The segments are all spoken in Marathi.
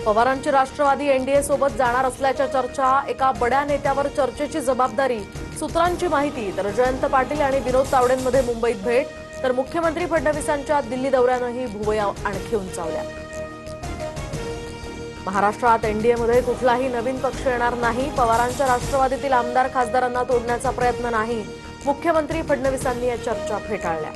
पवारांची राष्ट्रवादी एनडीए सोबत जाणार असल्याच्या चर्चा। एका बड्या नेत्यावर चर्चेची जबाबदारी। सूत्रांची माहिती तर जयंत पाटील आणि विनोद तावडेंमध्ये मुंबईत भेट, तर मुख्यमंत्री फडणवीसांच्या दिल्ली दौऱ्यानंही भुवया आणखी उंचावल्या। महाराष्ट्रात एनडीएमध्ये कुठलाही नवीन पक्ष येणार नाही। पवारांच्या राष्ट्रवादीतील आमदार खासदारांना तोडण्याचा प्रयत्न नाही। मुख्यमंत्री फडणवीसांनी या चर्चा फेटाळल्या।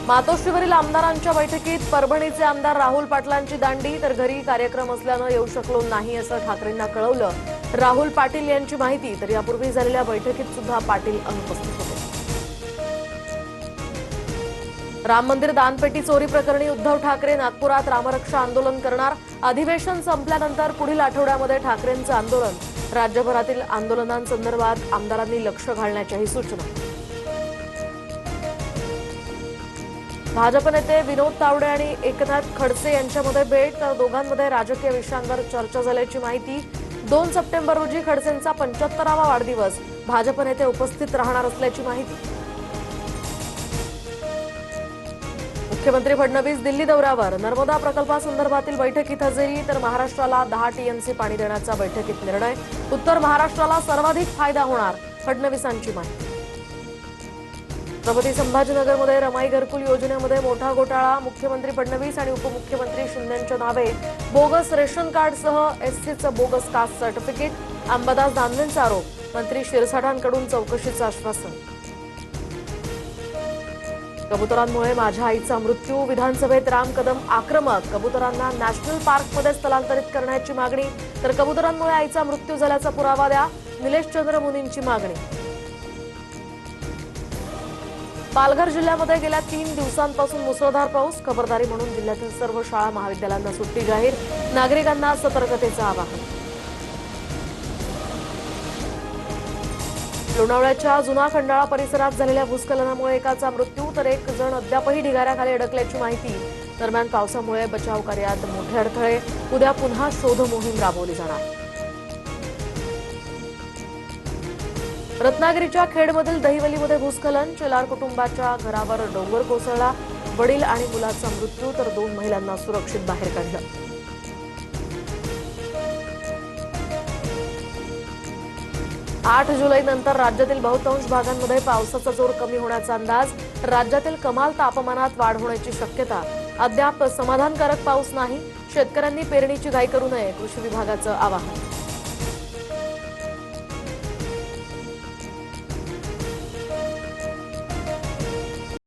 मातोश्रीवरील आमदारांच्या बैठकीत परभणीचे आमदार राहुल पाटलांची दांडी, तर घरी कार्यक्रम असल्यानं येऊ शकलो नाही असं ठाकरेंना कळवलं। राहुल पाटील यांची माहिती तर यापूर्वी झालेल्या बैठकीत सुद्धा पाटील अनुपस्थित होते। राम मंदिर दानपेटी चोरी प्रकरणी उद्धव ठाकरे नागपुरात रामरक्षा आंदोलन करणार। अधिवेशन संपल्यानंतर पुढील आठवड्यामध्ये ठाकरेंचं आंदोलन। राज्यभरातील आंदोलनांसंदर्भात आमदारांनी लक्ष घालण्याच्याही सूचना। भाजप नेते विनोद तावडे आणि एकनाथ खडसे यांच्यामध्ये भेट, तर दोघांमध्ये राजकीय विषयांवर चर्चा झाल्याची माहिती। 2 सप्टेंबर रोजी खडसेंचा 75वा वाढदिवस। भाजप नेते उपस्थित राहणार असल्याची माहिती। मुख्यमंत्री फडणवीस दिल्ली दौऱ्यावर। नर्मदा प्रकल्पासंदर्भातील बैठकीत हजेरी, तर महाराष्ट्राला 10 टीएमसी पाणी देण्याचा बैठकीत निर्णय। उत्तर महाराष्ट्राला सर्वाधिक फायदा होणार, फडणवीसांची माहिती। छत्रपती संभाजीनगरमध्ये रमाई घरकुल योजनेमध्ये मोठा घोटाळा। मुख्यमंत्री फडणवीस आणि उपमुख्यमंत्री शिंदेंच्या नावे बोगस रेशन कार्डसह एससीचं बोगस कास्ट सर्टिफिकेट। अंबादास दानवेंचा आरोप। मंत्री शिरसाठांकडून चौकशीचं आश्वासन। कबुतरांमुळे माझ्या आईचा मृत्यू। विधानसभेत राम कदम आक्रमक। कबुतरांना नॅशनल पार्कमध्ये स्थलांतरित करण्याची मागणी, तर कबुतरांमुळे आईचा मृत्यू झाल्याचा पुरावा द्या, निलेश चंद्र मुनींची मागणी। पालघर जिल्ह्यामध्ये गेल्या 3 दिवसांपासून मुसळधार पाऊस। खबरदारी म्हणून जिल्ह्यातील सर्व शाळा महाविद्यालयांना सुट्टी जाहीर। नागरिकांना सतर्कतेचं आवाहन। लोणावळ्याच्या जुना खंडाळा परिसरात झालेल्या भूस्खलनामुळे एकाचा मृत्यू, तर 1 जण अद्यापही ढिगाऱ्याखाली अडकल्याची माहिती। दरम्यान पावसामुळे बचाव कार्यात मोठे अडथळे। उद्या पुन्हा शोध मोहीम राबवली जाणार। रत्नागिरीच्या खेडमधील दहिवलीमध्ये भूस्खलन। चेलार कुटुंबाच्या घरावर डोंगर कोसळला। वडील आणि मुलाचा मृत्यू, तर 2 महिलांना सुरक्षित बाहेर काढलं। 8 जुलैनंतर राज्यातील बहुतांश भागांमध्ये पावसाचा जोर कमी होण्याचा अंदाज। राज्यातील कमाल तापमानात वाढ होण्याची शक्यता। अद्याप समाधानकारक पाऊस नाही। शेतकऱ्यांनी पेरणीची घाई करू नये, कृषी विभागाचं आवाहन।